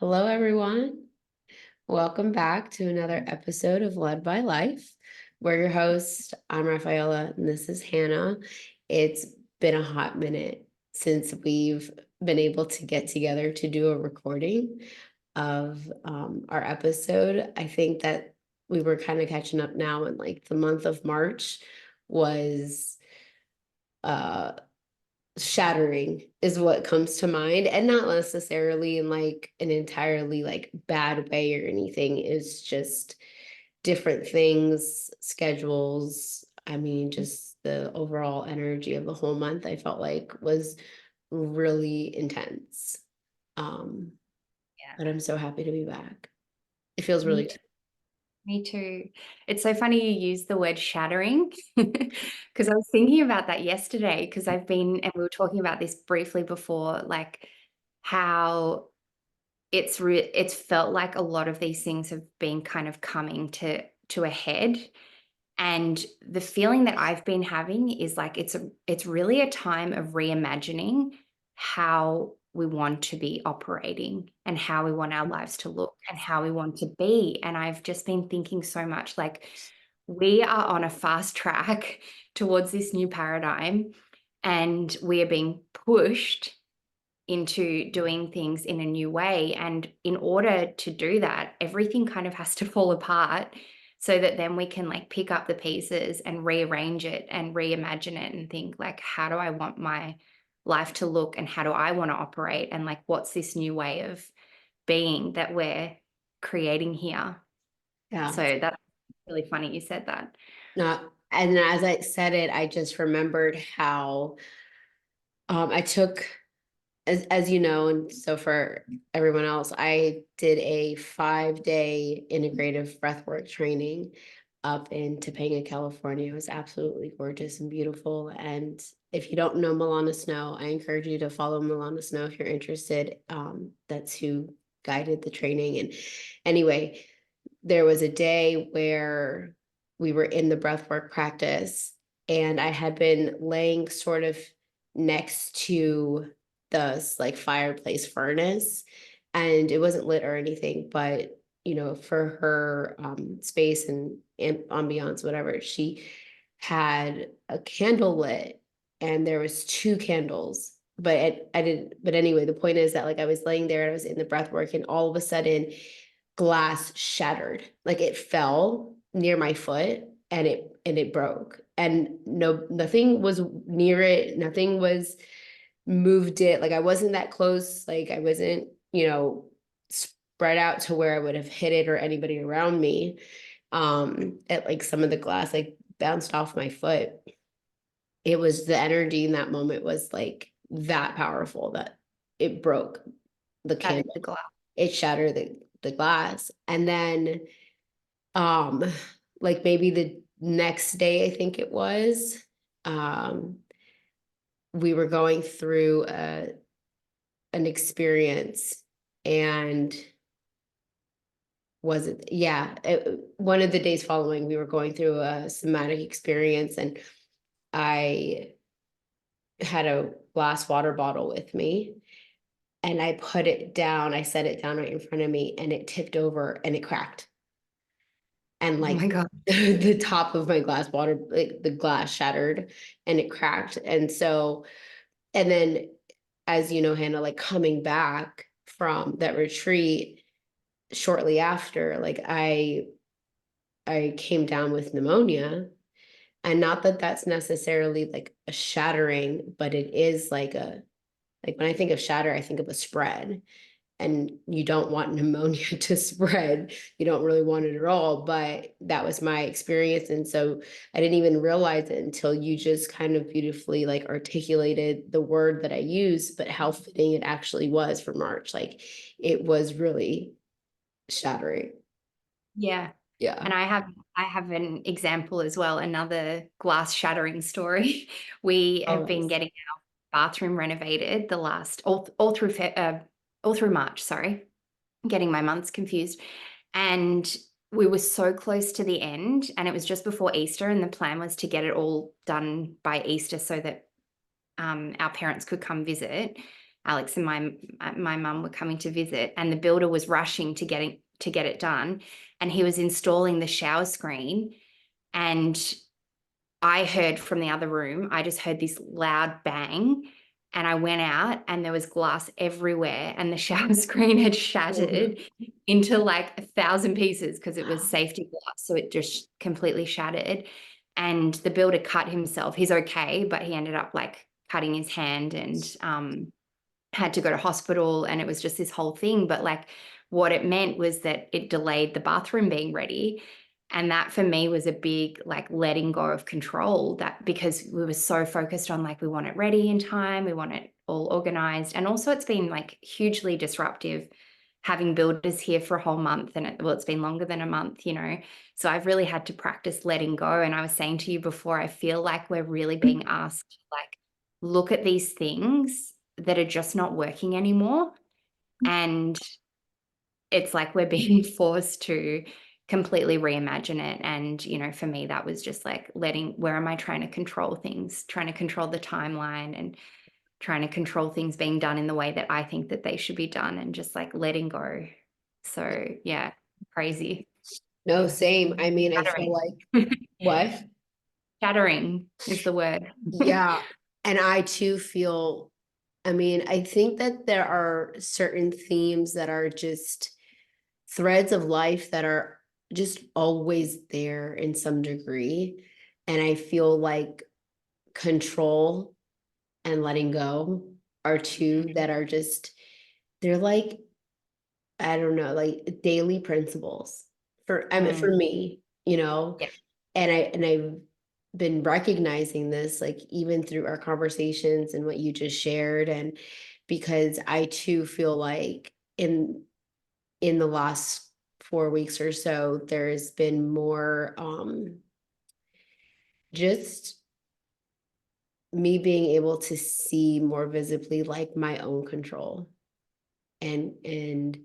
Hello, everyone. Welcome back to another episode of Led by Life. We're your host. I'm Rafaela, and this is Hannah. It's been a hot minute since we've been able to get together to do a recording of our episode. I think that we were kind of catching up now, and like the month of March was uh shattering is what comes to mind, and not necessarily in like an entirely like bad way or anything. It's just different things, schedules. I mean, just the overall energy of the whole month I felt like was really intense. um but Yeah, I'm so happy to be back. It feels me really too. Me too. It's so funny you use the word shattering because I was thinking about that yesterday because and we were talking about this briefly before, like how it's felt like a lot of these things have been kind of coming to a head. And the feeling that I've been having is like it's really a time of reimagining how we want to be operating and how we want our lives to look and how we want to be. And I've just been thinking so much like we are on a fast track towards this new paradigm, and we are being pushed into doing things in a new way. And in order to do that, everything kind of has to fall apart so that then we can like pick up the pieces and rearrange it and reimagine it and think like, how do I want my life to look and how do I want to operate? And like, what's this new way of being that we're creating here? yeah. So that's really funny you said that. Not And as I said it, I just remembered how I took, as you know, and so for everyone else, I did a 5-day integrative breathwork training up in Topanga, California. It was absolutely gorgeous and beautiful. And if you don't know Milana Snow, I encourage you to follow Milana Snow if you're interested. That's who guided the training. And anyway, there was a day where we were in the breathwork practice, and I had been laying sort of next to the like fireplace furnace, and it wasn't lit or anything, but for her space and ambiance, whatever, she had a candle lit, and there was two candles. I didn't. But anyway, the point is that like I was laying there and I was in the breath work, and all of a sudden glass shattered. Like it fell near my foot, and it broke. And nothing was near it. Nothing was moved it. Like I wasn't that close. Like I wasn't, spread out to where I would have hit it or anybody around me. At like some of the glass like bounced off my foot. It was the energy in that moment was like that powerful that it broke the Shattered candle. the glass. It shattered the glass. And then um like maybe the next day, I think it was, um we were going through an experience. And was it, yeah, one of the days following, we were going through a somatic experience, and I had a glass water bottle with me, and I put it down. I set it down right in front of me, and it tipped over and it cracked. And Oh like my God. the top of my glass water, like the glass shattered and it cracked. And so, and then, as you know, Hannah, like coming back from that retreat shortly after, like I came down with pneumonia. And not that that's necessarily like a shattering, but it is like when I think of shatter, I think of a spread. And you don't want pneumonia to spread. You don't really want it at all. But that was my experience. And so I didn't even realize it until you just kind of beautifully like articulated the word that I used, but how fitting it actually was for March. Like it was really shattering. Yeah. Yeah. And I have an example as well, another glass shattering story. We Oh, have been nice. getting our bathroom renovated the last all through March, sorry. Getting my months confused. And we were so close to the end, and it was just before Easter, and the plan was to get it all done by Easter so that our parents could come visit. Alex and my mum were coming to visit, and the builder was rushing to get it done, and he was installing the shower screen, and I heard from the other room, I just heard this loud bang, and I went out and there was glass everywhere, and the shower screen had shattered into like 1,000 pieces because it was safety glass. So it just completely shattered. And the builder cut himself. He's okay, but he ended up like cutting his hand and had to go to hospital, and it was just this whole thing. But like what it meant was that it delayed the bathroom being ready. And that for me was a big like letting go of control, that because we were so focused on like we want it ready in time, we want it all organized. And also it's been like hugely disruptive having builders here for a whole month, and it's been longer than a month, you know. So I've really had to practice letting go. And I was saying to you before, I feel like we're really being asked to like look at these things that are just not working anymore, and it's like we're being forced to completely reimagine it. And, you know, for me, that was just like where am I trying to control things, trying to control the timeline and trying to control things being done in the way that I think that they should be done, and just like letting go. So yeah, crazy. No, same. I mean, I feel Shattering. like what? Shattering is the word. Yeah. And I too feel, I mean, I think that there are certain themes that are just threads of life that are just always there in some degree. And I feel like control and letting go are two that are just, they're like, I don't know, like daily principles for, I mean, for Mm, me, you know, yeah. and I've been recognizing this like even through our conversations and what you just shared. And because I too feel like in the last 4 weeks or so, there's been more just me being able to see more visibly like my own control and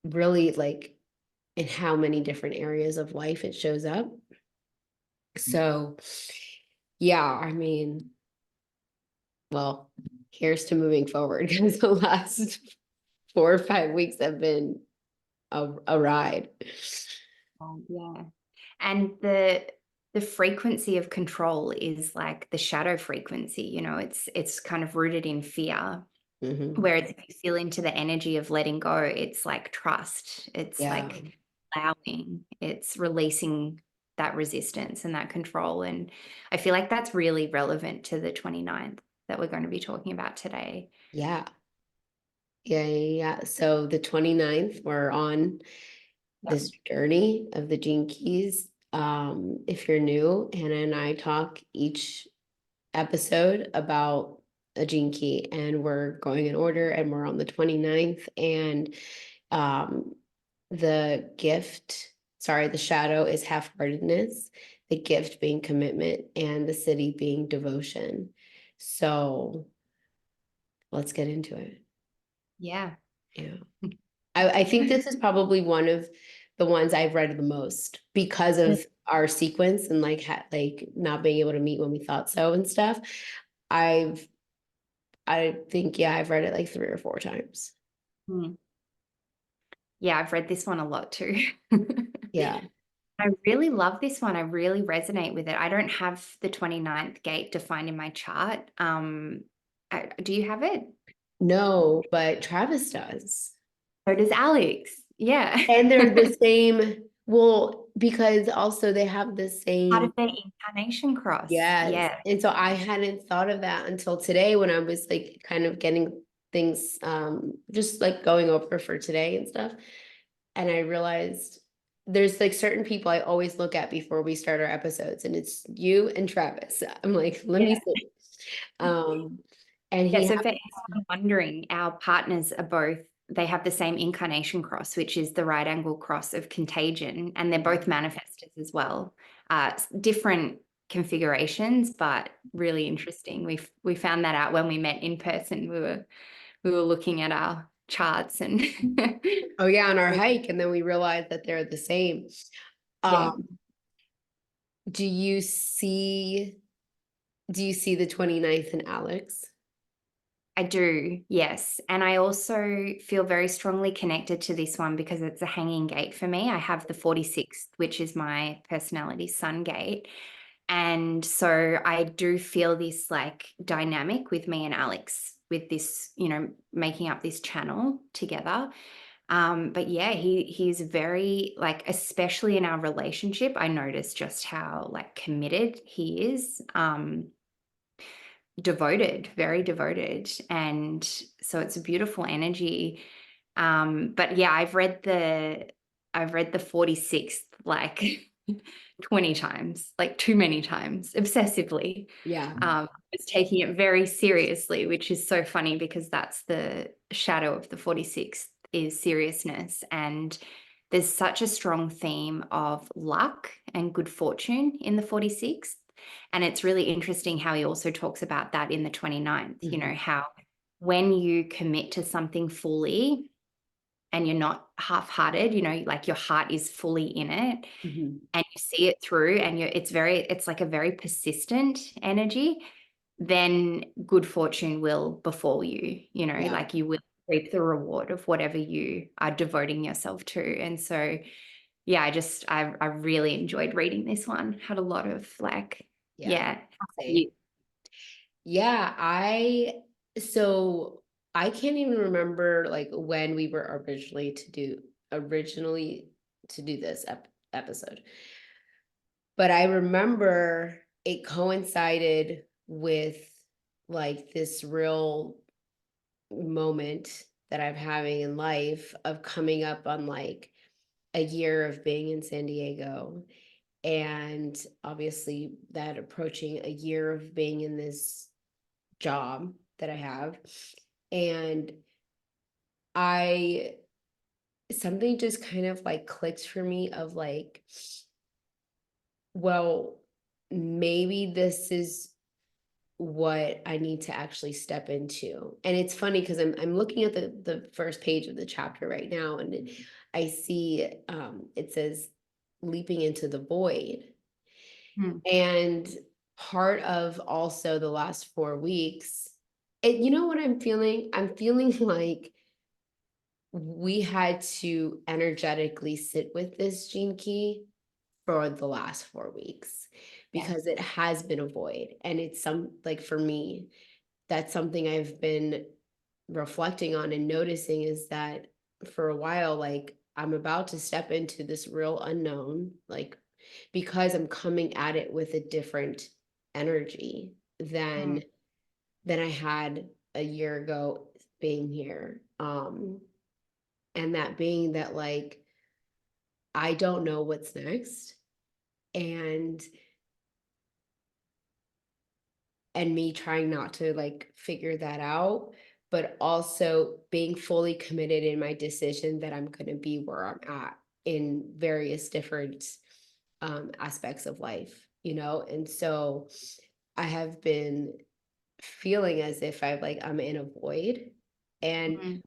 really like in how many different areas of life it shows up. So yeah, I mean, well, here's to moving forward because the last 4 or 5 weeks have been a ride. Oh, yeah. And the frequency of control is like the shadow frequency, you know, it's kind of rooted in fear. Mhm. Whereas if you feel into the energy of letting go, it's like trust. It's Yeah. like allowing, it's releasing that resistance and that control. And I feel like that's really relevant to the 29th that we're going to be talking about today. Yeah. Yeah. So the 29th, we're on Yep. this journey of the Gene Keys. If you're new, Hannah and I talk each episode about a Gene Key, and we're going in order, and we're on the 29th. And um, the shadow is half-heartedness, the gift being commitment, and the Siddhi being devotion. So let's get into it. Yeah. Yeah. I think this is probably one of the ones I've read the most because Mm. of our sequence and like like not being able to meet when we thought so and stuff. I've I think yeah, I've read it like 3 or 4 times. Mm. Yeah, I've read this one a lot too. Yeah. I really love this one. I really resonate with it. I don't have the 29th gate defined in my chart. Do you have it? No, but Travis does. So does Alex. Yeah. And they're the same, well, because also they have the Part of same. their incarnation cross. Yes. Yeah. And so I hadn't thought of that until today when I was like kind of getting things just like going over for today and stuff. And I realized there's like certain people I always look at before we start our episodes, and it's you and Travis. I'm like, let me Yeah. see. Um, and Yeah. he So has, for anyone wondering, our partners are both, they have the same incarnation cross, which is the right angle cross of contagion. And they're both manifestors as well. Different configurations, but really interesting. We found that out when we met in person. We were looking at our charts and oh yeah, on our hike, and then we realized that they're the same. yeah. Um, do you see do you see the 29th in Alex? I do, yes. And I also feel very strongly connected to this one because it's a hanging gate for me. I have the 46th, which is my personality sun gate. And so I do feel this like dynamic with me and Alex with this, making up this channel together. But yeah, he's very like, especially in our relationship, I noticed just how like committed he is. Devoted, very devoted. And so it's a beautiful energy. But yeah, I've read the 46th like 20 times, like too many times, obsessively. Yeah. Was taking it very seriously, which is so funny because that's the shadow of the 46th is seriousness. And there's such a strong theme of luck and good fortune in the 46th. And it's really interesting how he also talks about that in the 29th, Mhm. how when you commit to something fully and you're not half-hearted, like your heart is fully in it Mhm. and you see it through and it's like a very persistent energy, then good fortune will befall you, Yeah. like you will reap the reward of whatever you are devoting yourself to. And so, yeah, I really enjoyed reading this one. Had a lot of like, Yeah. yeah. Same. Yeah, so I can't even remember like when we were originally to do this episode. But I remember it coincided with like this real moment that I'm having in life of coming up on like a year of being in San Diego, and obviously that approaching a year of being in this job that I have. And I something just kind of like clicked for me of like, well, maybe this is what I need to actually step into. And it's funny because I'm looking at the first page of the chapter right now, and I see it says leaping into the void. Mm, And part of also the last 4 weeks, you know what I'm feeling? I'm feeling like we had to energetically sit with this gene key for the last 4 weeks yes. because it has been a void. And it's like for me, that's something I've been reflecting on and noticing is that for a while, like I'm about to step into this real unknown, like because I'm coming at it with a different energy Mm, than I had a year ago being here. And that being that like I don't know what's next. And me trying not to like figure that out, but also being fully committed in my decision that I'm going to be where I'm at in various different aspects of life, and so I have been feeling as if I'm in a void. and mm,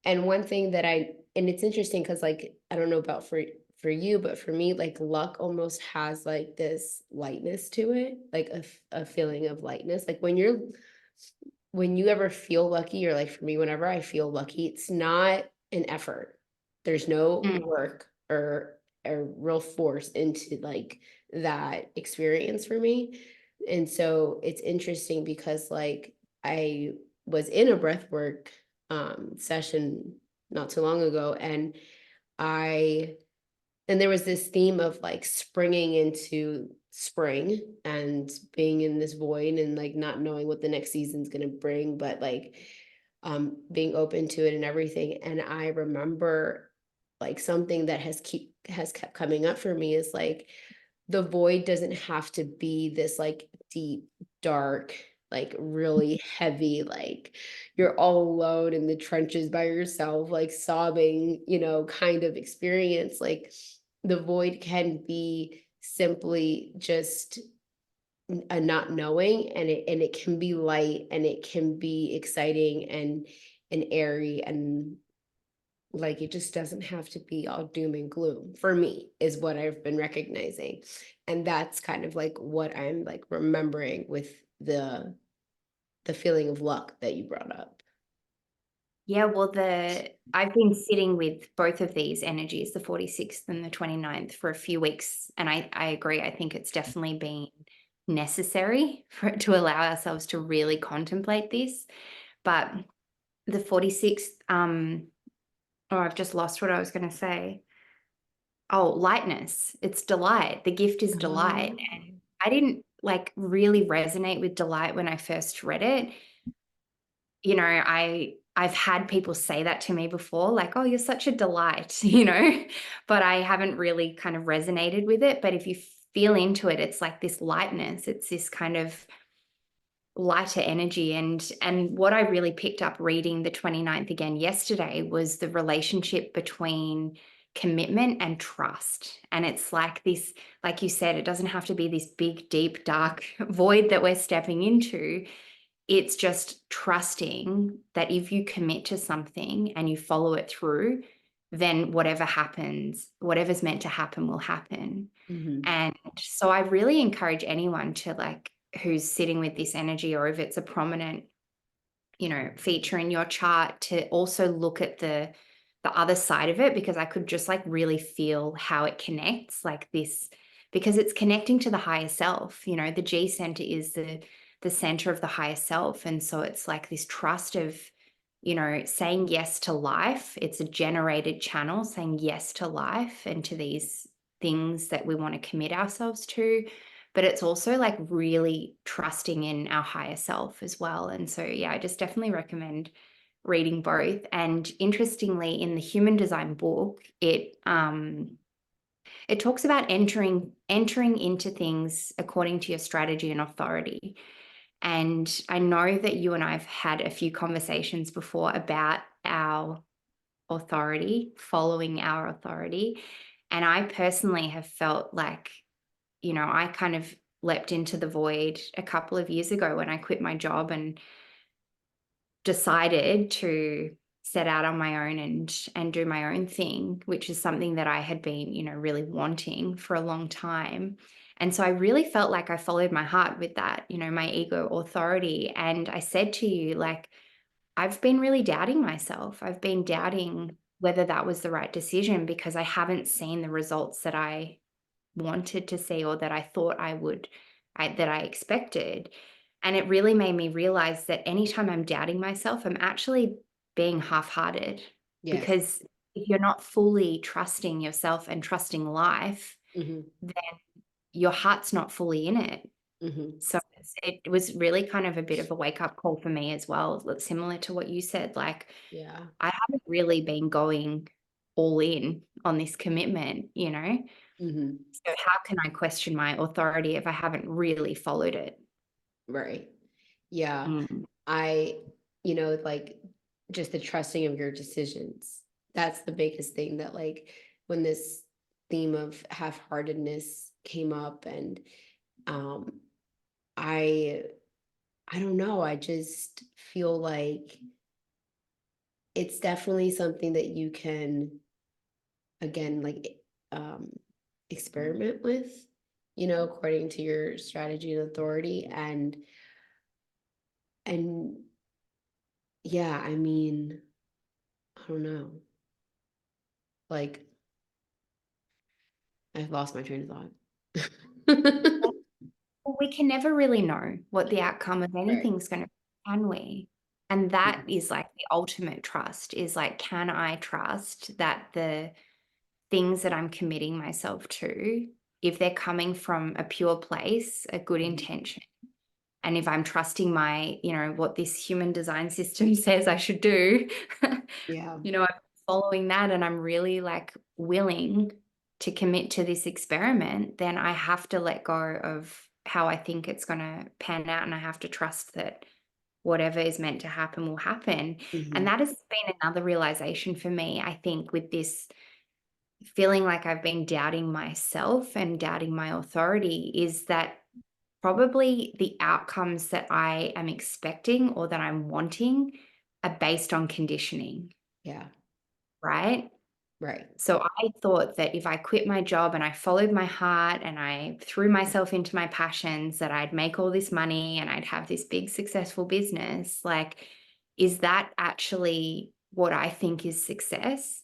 and one thing that and it's interesting because like I don't know about for you, but for me, like luck almost has like this lightness to it, like a feeling of lightness. Like when you ever feel lucky, or like for me, whenever I feel lucky, it's not an effort. There's no mm, work or real force into like that experience for me. And so it's interesting because like I was in a breathwork session not too long ago, and I and there was this theme of like springing into spring and being in this void and like not knowing what the next season's going to bring, but like being open to it and everything. And I remember like something that has kept coming up for me is like the void doesn't have to be this like deep, dark, like really heavy, like you're all alone in the trenches by yourself, like sobbing, kind of experience. Like the void can be simply just a not knowing, and it can be light and it can be exciting and airy, and like it just doesn't have to be all doom and gloom for me is what I've been recognizing. And that's kind of like what I'm like remembering with the feeling of luck that you brought up. Yeah, well, I've been sitting with both of these energies, the 46th and the 29th, for a few weeks, and I agree. I think it's definitely been necessary to allow ourselves to really contemplate this. But the 46th, oh, I've just lost what I was going to say. Oh, lightness. It's delight. The gift is delight. Oh. And I didn't like really resonate with delight when I first read it. You know, I've had people say that to me before, like, "Oh, you're such a delight," but I haven't really kind of resonated with it. But if you feel into it, it's like this lightness. It's this kind of lighter energy. And what I really picked up reading the 29th again yesterday was the relationship between commitment and trust. And it's like this, like you said, it doesn't have to be this big, deep, dark void that we're stepping into. It's just trusting that if you commit to something and you follow it through, then whatever happens, whatever's meant to happen will happen. Mhm. And so I really encourage anyone to like who's sitting with this energy, or if it's a prominent, feature in your chart, to also look at the other side of it, because I could just like really feel how it connects like this, because it's connecting to the higher self. The G center is the center of the higher self. And so it's like this trust of, saying yes to life. It's a generated channel saying yes to life and to these things that we want to commit ourselves to. But it's also like really trusting in our higher self as well. And so, yeah, I just definitely recommend reading both. And interestingly, in the human design book, it talks about entering into things according to your strategy and authority. And I know that you and I've had a few conversations before about our authority, following our authority. And I personally have felt like, I kind of leapt into the void a couple of years ago when I quit my job and decided to set out on my own and do my own thing, which is something that I had been, really wanting for a long time. And so I really felt like I followed my heart with that, my ego authority. And I said to you, like, I've been really doubting myself. I've been doubting whether that was the right decision because I haven't seen the results that I wanted to see, or that I thought I would, that I expected. And it really made me realize that anytime I'm doubting myself, I'm actually being half-hearted, Yes. because if you're not fully trusting yourself and trusting life, Mhm. then your heart's not fully in it. Mhm. So it was really kind of a bit of a wake up call for me as well, similar to what you said. Like, Yeah. I haven't really been going all in on this commitment. Mhm. So how can I question my authority if I haven't really followed it? Right. Yeah. Mm. I, like just the trusting of your decisions. That's the biggest thing that like when this theme of half-heartedness came up, and um I I don't know, I just feel like it's definitely something that you can again like um experiment with, according to your strategy and authority. And yeah, I mean, I don't know. Like I've lost my train of thought. Well, we can never really know what the outcome of Right. anything's going to be, can we? And that Mhm. is like the ultimate trust, is like, can I trust that the things that I'm committing myself to, if they're coming from a pure place, a good Mhm. intention, and if I'm trusting what this human design system says I should do, Yeah. I'm following that and I'm really like willing to commit to this experiment, then I have to let go of how I think it's going to pan out. And I have to trust that whatever is meant to happen will happen. And Mhm. that has been another realization for me, I think, with this feeling like I've been doubting myself and doubting my authority, is that probably the outcomes that I am expecting or that I'm wanting are based on conditioning, Yeah. right? Right. So I thought that if I quit my job and I followed my heart and I threw myself into my passions, that I'd make all this money and I'd have this big successful business. Like, is that actually what I think is success?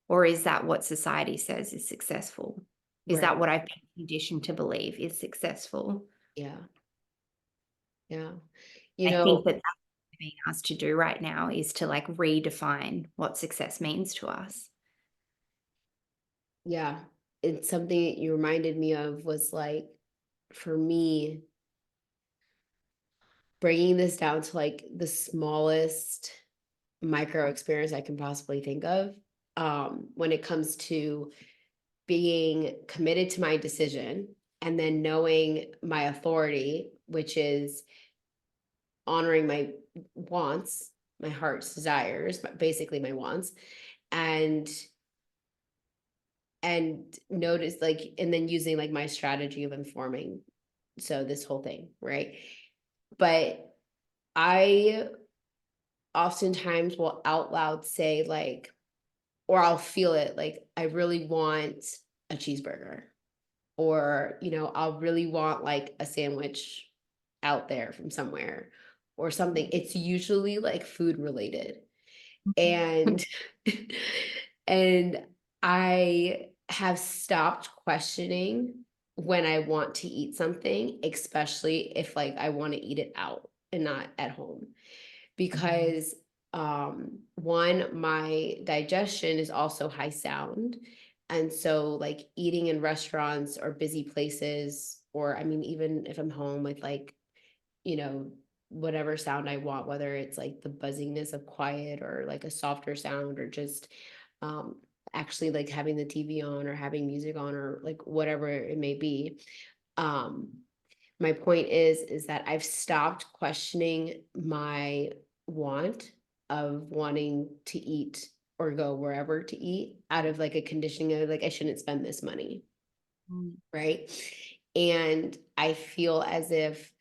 Or is that what society says is successful? Is Right. that what I've been conditioned to believe is successful? Yeah. Yeah. You I know, think that that's what being asked to do right now is to like redefine what success means to us. yeah. It's something that you reminded me of was like, for me, bringing this down to like the smallest micro experience I can possibly think of, when it comes to being committed to my decision and then knowing my authority, which is honoring my wants, my heart's desires, but basically my wants, and notice like, and then using like my strategy of informing, so this whole thing, right? But I oftentimes will out loud say like, or I'll feel it like, I really want a cheeseburger, or I'll really want like a sandwich out there from somewhere or something. It's usually like food related. And and I have stopped questioning when I want to eat something, especially if like I want to eat it out and not at home. Because one, my digestion is also high sound. And so like eating in restaurants or busy places, or I mean, even if I'm home with like, you know, whatever sound I want, whether it's like the buzziness of quiet or like a softer sound, or just um actually like having the TV on or having music on or like whatever it may be. Um my point is that I've stopped questioning my want of wanting to eat or go wherever to eat out of like a conditioning of like, I shouldn't spend this money, Mm. right? And I feel as if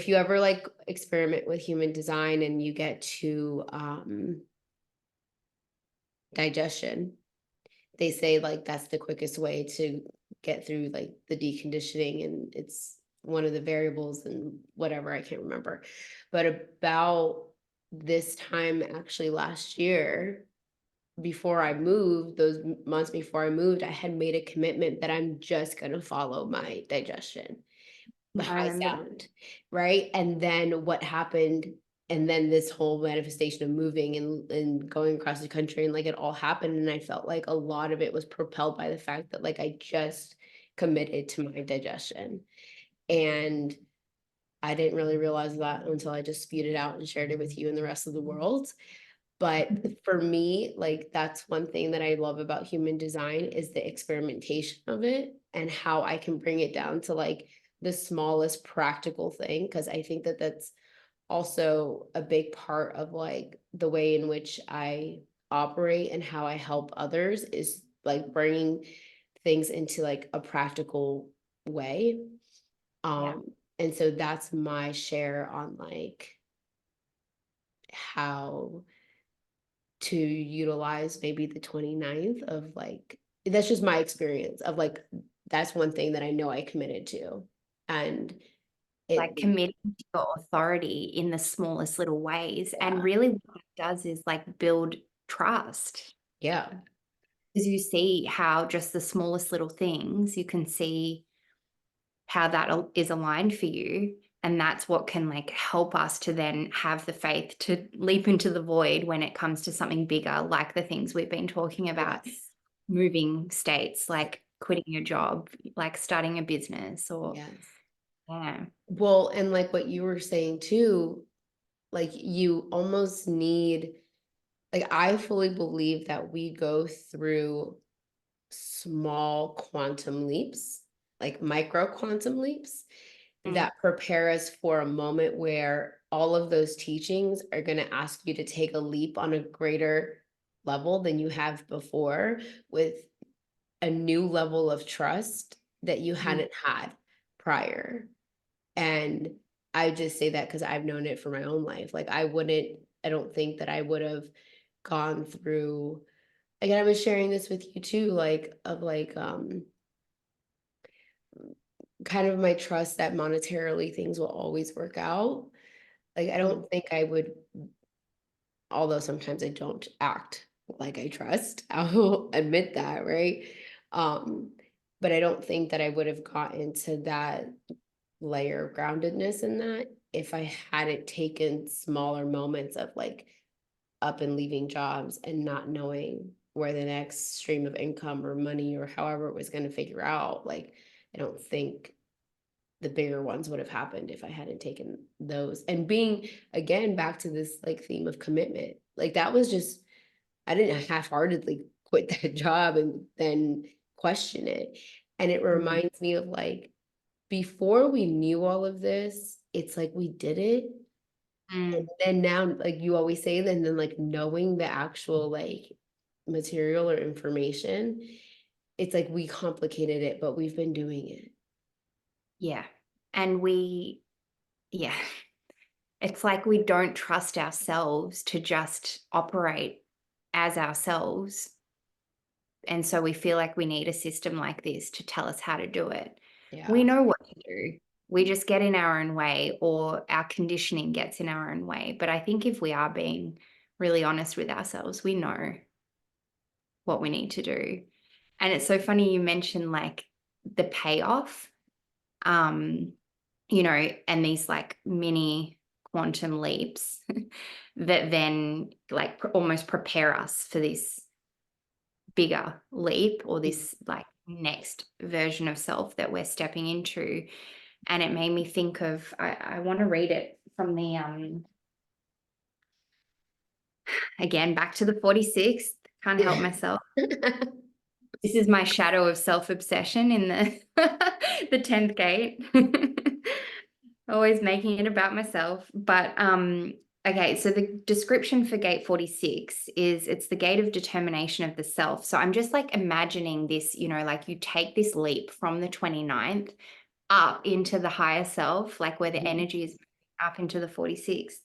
you ever like experiment with human design and you get to digestion, they say like that's the quickest way to get through like the deconditioning, and it's one of the variables and whatever, I can't remember. But about this time actually last year, before I moved, those months before I moved, I had made a commitment that I'm just going to follow my digestion, the I high remember that. sound, right? And then what happened, and then this whole manifestation of moving and going across the country, and like it all happened, and I felt like a lot of it was propelled by the fact that like I just committed to my digestion. And I didn't really realize that until I just spewed it out and shared it with you and the rest of the world. But for me, like that's one thing that I love about human design is the experimentation of it and how I can bring it down to like the smallest practical thing. Cause I think that that's also a big part of like the way in which I operate and how I help others, is like bringing things into like a practical way. Yeah. And so that's my share on like how to utilize maybe the 29th of like, that's just my experience of like, that's one thing that I know I committed to. And Like it, committing to your authority in the smallest little ways. And yeah, really what it does is like build trust. yeah, Because you see how just the smallest little things, you can see how that is aligned for you. And that's what can like help us to then have the faith to leap into the void when it comes to something bigger, like the things we've been talking about, yes, moving states, like quitting your job, like starting a business or, yes. yeah. Well, and like what you were saying too, like you almost need, like I fully believe that we go through small quantum leaps, like micro quantum leaps, Mm. that prepare us for a moment where all of those teachings are going to ask you to take a leap on a greater level than you have before, with a new level of trust that you Mm. hadn't had prior. And I just say that because I've known it for my own life. Like I don't think that I would have gone through, again, I was sharing this with you too, like of like kind of my trust that monetarily things will always work out. Like I Mm. don't think I would, although sometimes I don't act like I trust. I'll admit that, right? Um, but I don't think that I would have gotten to that layer of groundedness in that if I hadn't taken smaller moments of like up and leaving jobs and not knowing where the next stream of income or money or however it was going to figure out. Like, I don't think the bigger ones would have happened if I hadn't taken those. And being again back to this like theme of commitment, like that was just, I didn't half-heartedly quit that job and then question it. And it Mm. reminds me of like before we knew all of this, it's like we did it. And Mm. then now, like you always say, then like knowing the actual like material or information, it's like we complicated it, but we've been doing it. Yeah. And yeah, it's like we don't trust ourselves to just operate as ourselves. And so we feel like we need a system like this to tell us how to do it. We Yeah. know what to do. We just get in our own way, or our conditioning gets in our own way. But I think if we are being really honest with ourselves, we know what we need to do. And it's so funny you mentioned like the payoff, um, and these like mini quantum leaps that then like almost prepare us for this bigger leap, or this like next version of self that we're stepping into. And it made me think of, I want to read it from the again back to the 46th, can't help myself. This is my shadow of self-obsession in the the 10th gate. Always making it about myself. But okay, so the description for gate 46 is it's the gate of determination of the self. So I'm just like imagining this, like you take this leap from the 29th up into the higher self, like where the Mhm. energy is up into the 46th.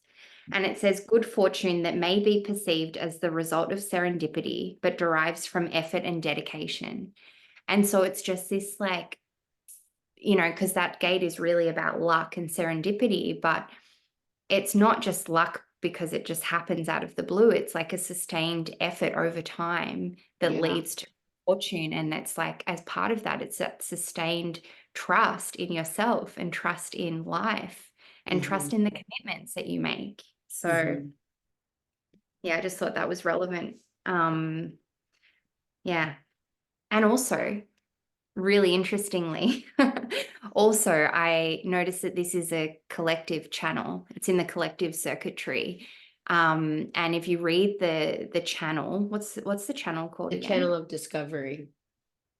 And it says good fortune that may be perceived as the result of serendipity, but derives from effort and dedication. And so it's just this like, because that gate is really about luck and serendipity, but it's not just luck because it just happens out of the blue. It's like a sustained effort over time that Yeah. leads to fortune. And that's like, as part of that, it's that sustained trust in yourself and trust in life and Hmm. trust in the commitments that you make. So, Hmm. yeah, I just thought that was relevant. Yeah. And also, really interestingly, also, I noticed that this is a collective channel. It's in the collective circuitry. And if you read the channel, what's the channel called The channel again? of discovery.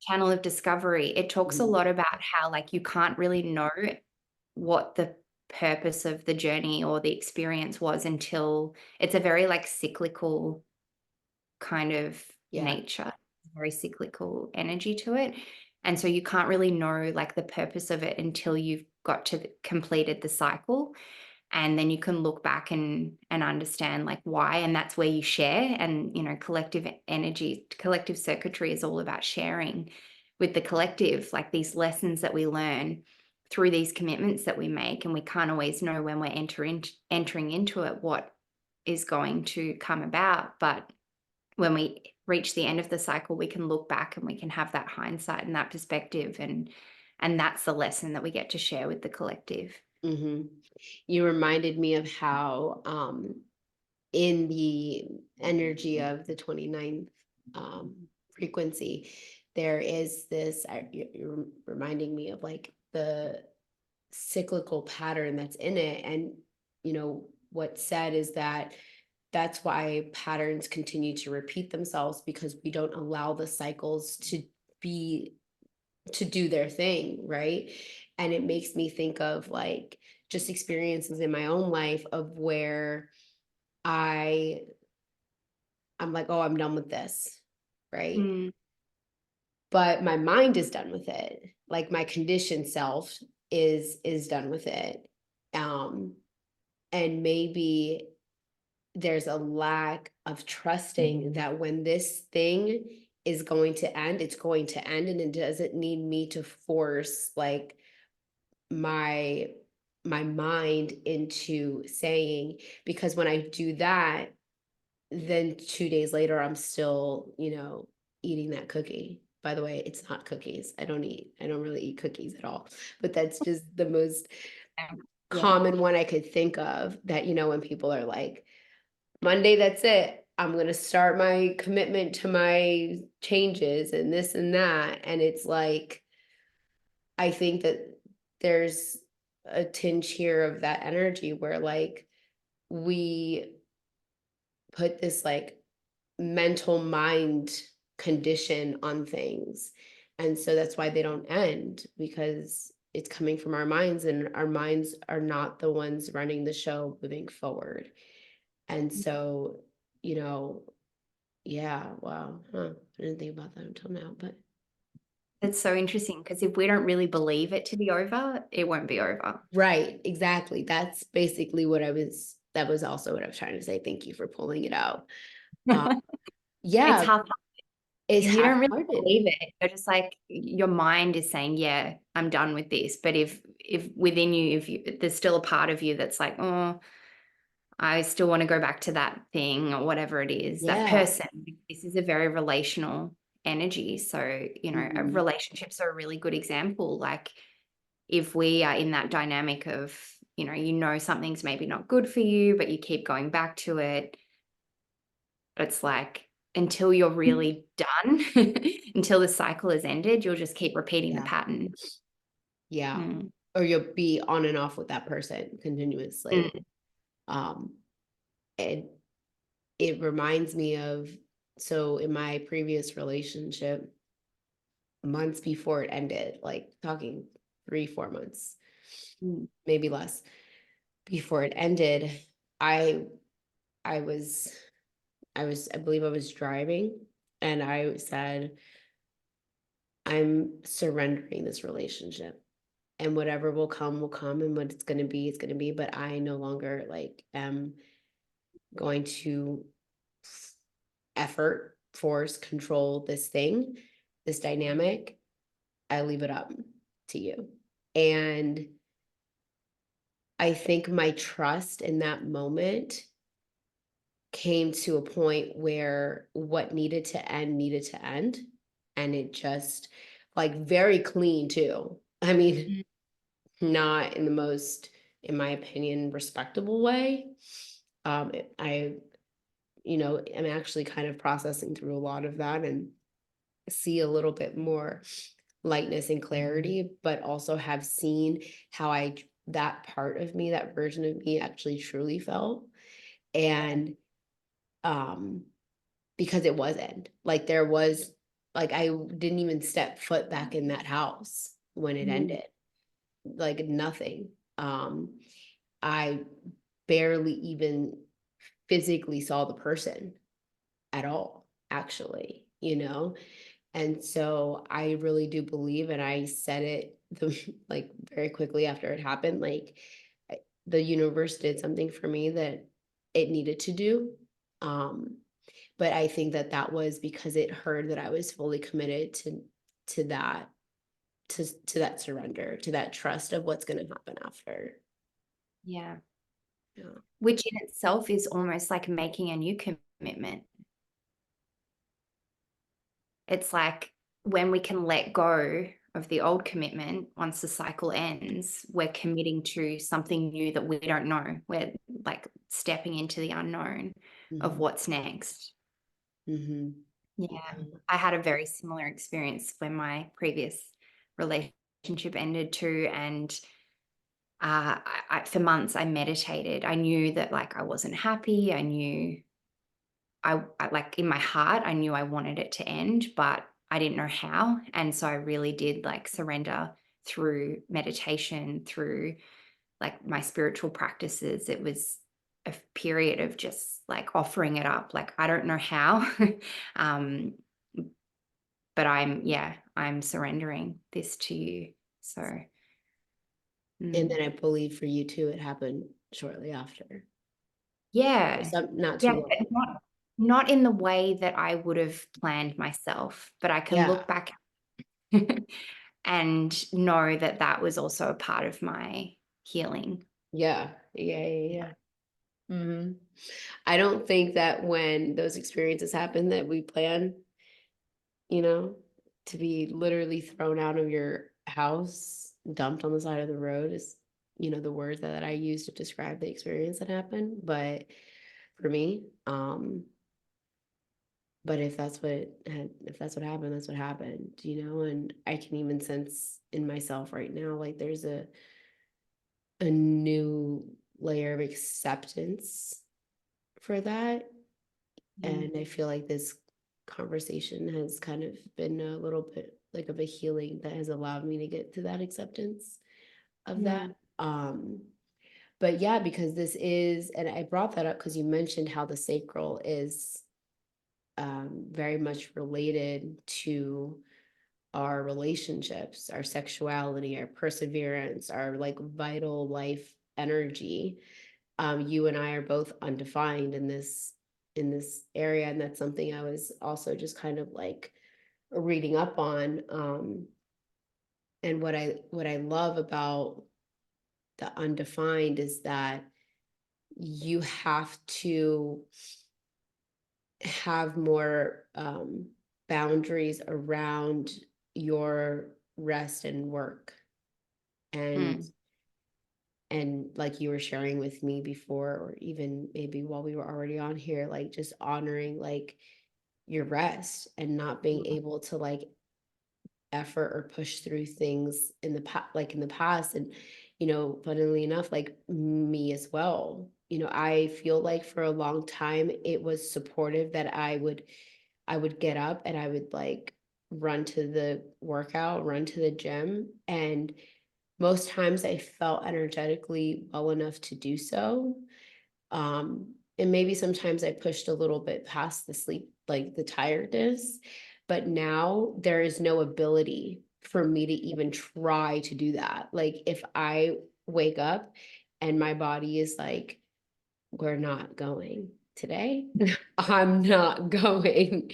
Channel of discovery. It talks a Mhm. lot about how like you can't really know what the purpose of the journey or the experience was until it's a very like cyclical kind of Yeah. nature, very cyclical energy to it. And so you can't really know like the purpose of it until you've got to completed the cycle. And then you can look back and understand like why. And that's where you share. And collective energy, collective circuitry is all about sharing with the collective, like these lessons that we learn through these commitments that we make. And we can't always know when we're entering into it what is going to come about. But when we reach the end of the cycle, we can look back and we can have that hindsight and that perspective, and that's the lesson that we get to share with the collective. Hmm. You reminded me of how in the energy of the 29th frequency, there is this, you're reminding me of like the cyclical pattern that's in it. And, what's said is that that's why patterns continue to repeat themselves because we don't allow the cycles be to do their thing, right? And it makes me think of like just experiences in my own life of where I I'm like, oh, I'm done with this, right? Mm. But my mind is done with it. Like my conditioned self is done with it. Um, and maybe there's a lack of trusting that when this thing is going to end, it's going to end, and it doesn't need me to force like my my mind into saying, because when I do that, then 2 days later I'm still, eating that cookie. By the way, it's not cookies. I don't really eat cookies at all. But that's just the most Yeah. common one I could think of, that, when people are like, Monday, that's it. I'm going to start my commitment to my changes and this and that. And it's like, I think that there's a tinge here of that energy where like we put this like mental mind condition on things. And so that's why they don't end, because it's coming from our minds, and our minds are not the ones running the show moving forward. And so, you know, yeah, wow. Huh. I didn't think about that until now, but It's so interesting because if we don't really believe it to be over, it won't be over. right, exactly. That's basically that was also what I was trying to say. Thank you for pulling it out. Uh, It's yeah, half it's because you don't really half-hearted. believe it. You're just like your mind is saying, "Yeah, I'm done with this." But if within you, if there's still a part of you that's like, "Oh, I still want to go back to that thing or whatever it is, that Yeah. person." This is a very relational energy. So, Mhm. relationships are a really good example. Like if we are in that dynamic of, something's maybe not good for you, but you keep going back to it, it's like until you're really done, until the cycle has ended, you'll just keep repeating the Yeah. pattern. Yeah. Mm, Or you'll be on and off with that person mm, continuously. Um, and it reminds me of, so in my previous relationship, months before it ended, like talking 3, 4 months, mm, maybe less, before it ended, I I was I believe I was driving, and I said, I'm surrendering this relationship, and whatever will come, and what it's going to be, but I no longer like am going to effort, force, control this thing, this dynamic. I leave it up to you. And I think my trust in that moment came to a point where what needed to end. And it just, like, very clean too. I mean, mm. not in the most, in my opinion, respectable way. I, am actually kind of processing through a lot of that and see a little bit more lightness and clarity, but also have seen how that part of me, that version of me actually truly felt. And um because it wasn't like, there was like, I didn't even step foot back in that house when it Mm. ended, like nothing. I barely even physically saw the person at all, actually, And so I really do believe, and I said it like very quickly after it happened, like, the universe did something for me that it needed to do. Um, but I think that that was because it heard that I was fully committed to that, to that surrender, to that trust of what's going to happen after. Yeah. Yeah. Which in itself is almost like making a new commitment. It's like when we can let go of the old commitment, once the cycle ends, we're committing to something new that we don't know. We're like stepping into the unknown of Hmm. what's next. Hmm. Yeah. I had a very similar experience when my previous relationship ended too. And for months I meditated. I knew that like I wasn't happy. I knew I like in my heart, I knew I wanted it to end, but I didn't know how. And so I really did like surrender through meditation, through like my spiritual practices. It was a period of just like offering it up. Like, I don't know how. um, but I'm surrendering this to you. So, And mm, then I believe for you too, it happened shortly after. Yeah. Not Yeah, too long. but not in the way that I would have planned myself, but I can Yeah. look back and know that that was also a part of my healing. Yeah. Yeah. Yeah. Yeah. Yeah. I don't think that when those experiences happen that we plan, you know, to be literally thrown out of your house, dumped on the side of the road is, the words that I use to describe the experience that happened. But for me, but if that's what happened, that's what happened, and I can even sense in myself right now, like there's a new layer of acceptance for that. Mm. And I feel like this conversation has kind of been a little bit like of a healing that has allowed me to get to that acceptance of that. Yeah. Um, but yeah, because this is, and I brought that up because you mentioned how the sacral is very much related to our relationships, our sexuality, our perseverance, our like vital life energy. You and I are both undefined in this area, and that's something I was also just kind of like reading up on. And what I love about the undefined is that you have to have more boundaries around your rest and work, and Mm. like you were sharing with me before, or even maybe while we were already on here, like just honoring like your rest and not being able to like effort or push through things in the past, like in the past. And funnily enough, like me as well, I feel like for a long time it was supportive that I would get up and I would like run to the workout, run to the gym, and most times I felt energetically well enough to do so. And maybe sometimes I pushed a little bit past the sleep, like the tiredness, but now there is no ability for me to even try to do that. Like if I wake up and my body is like, we're not going today, I'm not going,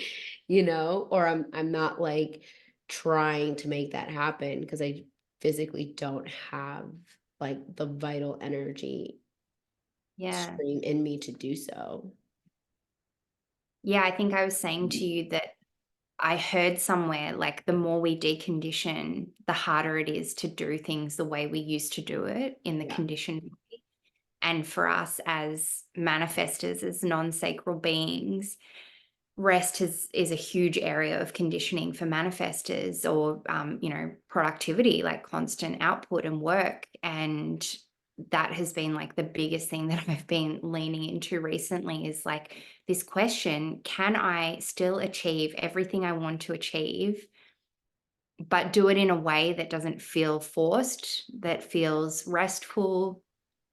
or I'm not like trying to make that happen because I physically don't have like the vital energy Yeah. stream in me to do so. Yeah, I think I was saying to you that I heard somewhere like the more we decondition, the harder it is to do things the way we used to do it in the Yeah, conditioned way. And for us as manifestors, as non-sacral beings, rest is a huge area of conditioning for manifestors, or productivity, like constant output and work. And that has been like the biggest thing that I've been leaning into recently, is like this question: can I still achieve everything I want to achieve, but do it in a way that doesn't feel forced, that feels restful,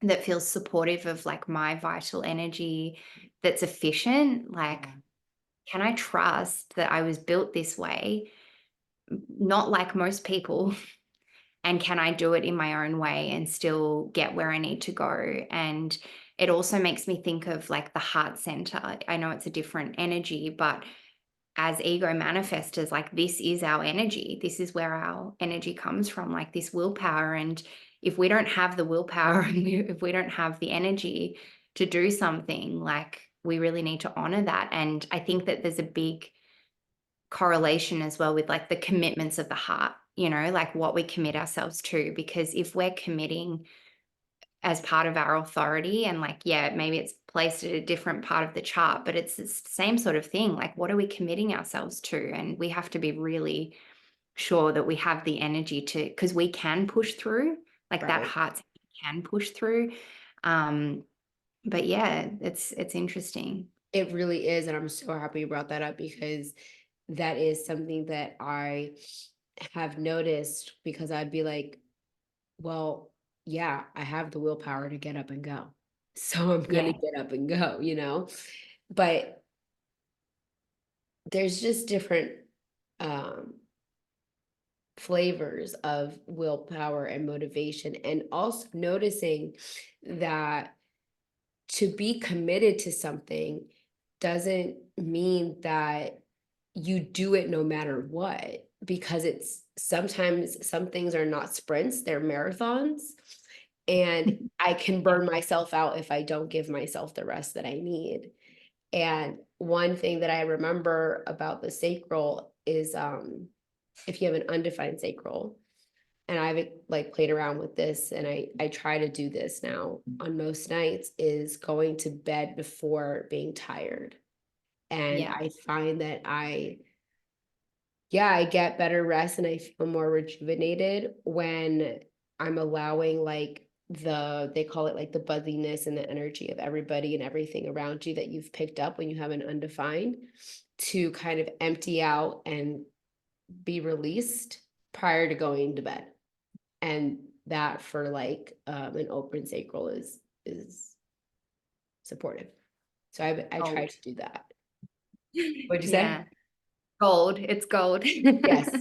that feels supportive of like my vital energy, that's efficient? Like, yeah, can I trust that I was built this way, not like most people? And can I do it in my own way and still get where I need to go? And it also makes me think of like the heart center. I know it's a different energy, but as ego manifestors, like this is our energy. This is where our energy comes from, like this willpower. And if we don't have the willpower and if we don't have the energy to do something, like we really need to honor that. And I think that there's a big correlation as well with like the commitments of the heart, like what we commit ourselves to. Because if we're committing as part of our authority, and like, yeah, maybe it's placed at a different part of the chart, but it's the same sort of thing. Like, what are we committing ourselves to? And we have to be really sure that we have the energy to, because we can push through, like that right. heart can push through. Um, but yeah, it's interesting. It really is. And I'm so happy you brought that up because that is something that I have noticed because I'd be like, well, yeah, I have the willpower to get up and go. So I'm going to Yeah. get up and go. But there's just different um, flavors of willpower and motivation. And also noticing that to be committed to something doesn't mean that you do it no matter what, because it's sometimes some things are not sprints, they're marathons. And I can Yeah. burn myself out if I don't give myself the rest that I need. And one thing that I remember about the sacral is if you have an undefined sacral, and I've like played around with this, and I try to do this now on most nights, is going to bed before being tired. And Yeah. I find that I get better rest and I feel more rejuvenated when I'm allowing like they call it like the buzziness and the energy of everybody and everything around you that you've picked up when you have an undefined, to kind of empty out and be released prior to going to bed. And that for like an open sacral is supportive. So I try Gold. to do that. What'd you say? Yeah. Gold. It's gold. Yes.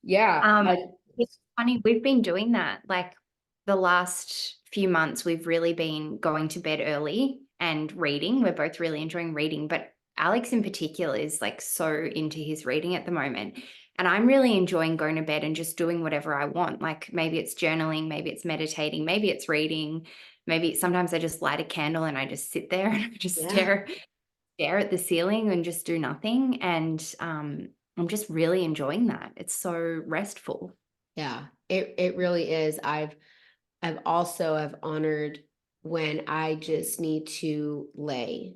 Yeah. Um, it's funny, we've been doing that. Like the last few months, we've really been going to bed early and reading. We're both really enjoying reading, but Alex in particular is like so into his reading at the moment. And I'm really enjoying going to bed and just doing whatever I want. Like maybe it's journaling, maybe it's meditating, maybe it's reading, maybe sometimes I just light a candle and I just sit there and I just Yeah. stare at the ceiling and just do nothing. And I'm just really enjoying that. It's so restful. Yeah. It really is. I've also have honored when I just need to lay.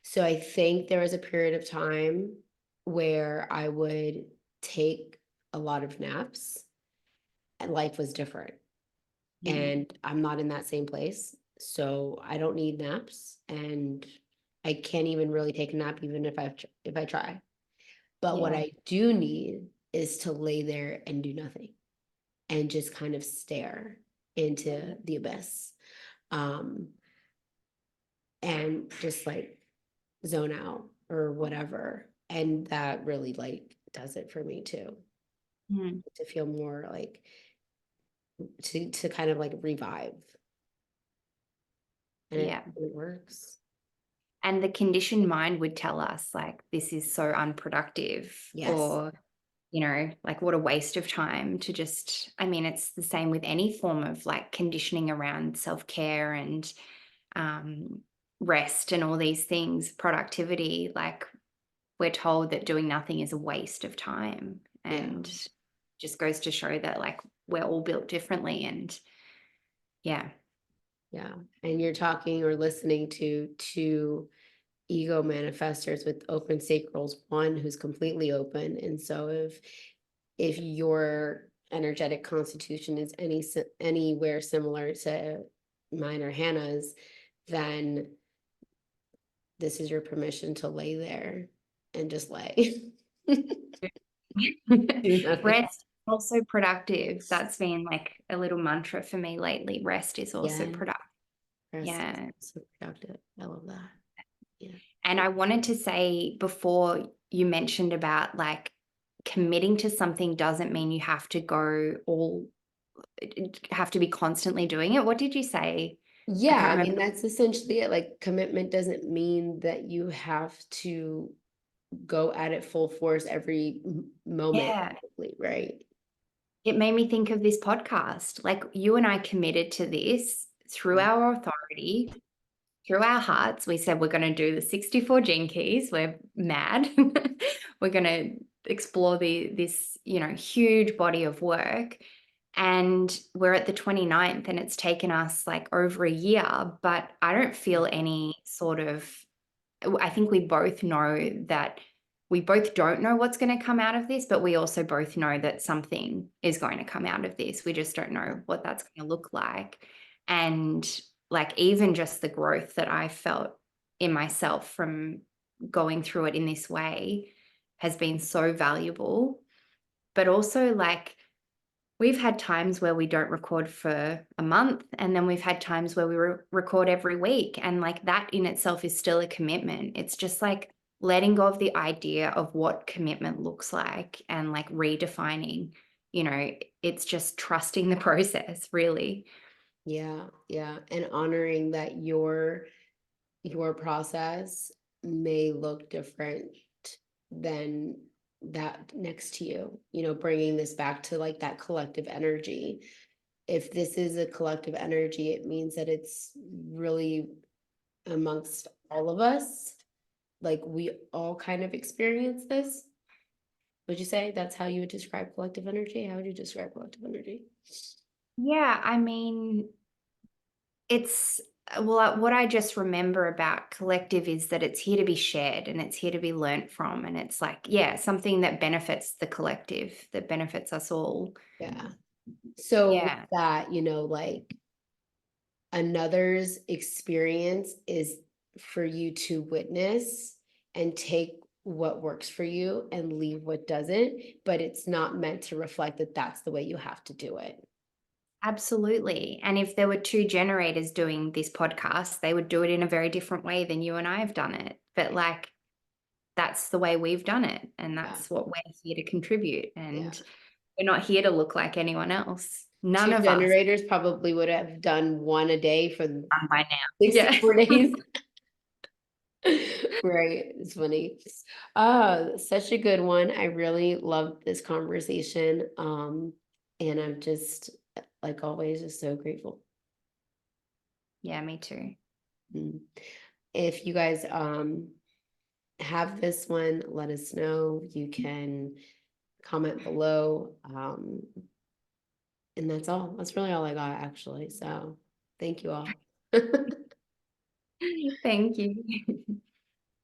So I think there was a period of time where I would take a lot of naps and life was different. Mm. And I'm not in that same place. So I don't need naps, and I can't even really take a nap even if I try. But what Yeah. I do need is to lay there and do nothing and just kind of stare into the abyss. Um, and just like zone out or whatever. And that really like does it for me too, Mm. to feel more like to kind of like revive. And Yeah. it works. And the conditioned mind would tell us like this is so unproductive, Yes. or like what a waste of time to just, I mean, it's the same with any form of like conditioning around self-care and um rest and all these things, productivity. Like we're told that doing nothing is a waste of time, Yeah. and just goes to show that like we're all built differently. And yeah. Yeah. And you're talking or listening to two ego manifestors with open sacrals, one who's completely open. And so if your energetic constitution is anywhere similar to mine or Hannah's, then this is your permission to lay there and just lay. Do nothing. Rest also productive. That's been like a little mantra for me lately. Rest is also Yeah. productive. Rest is Yeah. so productive. I love that. Yeah. And I wanted to say before, you mentioned about like committing to something doesn't mean you have to go all, have to be constantly doing it. What did you say? I Yeah, can't I remember. mean, that's essentially it. Like, commitment doesn't mean that you have to go at it full force every moment, Yeah. right? It made me think of this podcast. Like you and I committed to this through Yeah. our authority, through our hearts. We said we're going to do the 64 gene keys. We're mad. We're going to explore this, huge body of work. And we're at the 29th and it's taken us like over a year, but I don't feel any sort of, I think we both know that we both don't know what's going to come out of this, but we also both know that something is going to come out of this. We just don't know what that's going to look like. And like even just the growth that I felt in myself from going through it in this way has been so valuable. But also like we've had times where we don't record for a month, and then we've had times where we record every week. And like that in itself is still a commitment. It's just like letting go of the idea of what commitment looks like and like redefining, it's just trusting the process, really. Yeah, yeah. And honoring that your your process may look different than that next to you, you know, bringing this back to like that collective energy. If this is a collective energy, it means that it's really amongst all of us. Like we all kind of experience this. Would you say that's how you would describe collective energy? How would you describe collective energy? Yeah, I mean, it's well, what I just remember about collective is that it's here to be shared and it's here to be learnt from. And it's like, yeah, something that benefits the collective, that benefits us all. Yeah. So with Yeah, that, you know, like another's experience is for you to witness and take what works for you and leave what doesn't, but it's not meant to reflect that that's the way you have to do it. absolutely. And if there were two generators doing this podcast, they would do it in a very different way than you and I have done it. But like, that's the way we've done it. And Yeah. that's what we're here to contribute. Yeah. And we're not here to look like anyone else. None Two of us generators probably would have done one a day for done by now. Yeah. 64 days. Right. It's funny. Such a good one. I really loved this conversation. And I'm just like always just so grateful. Yeah, me too. Mm. If you guys have this one, let us know. You can comment below. And that's all. That's really all I got actually. So thank you all. Thank you.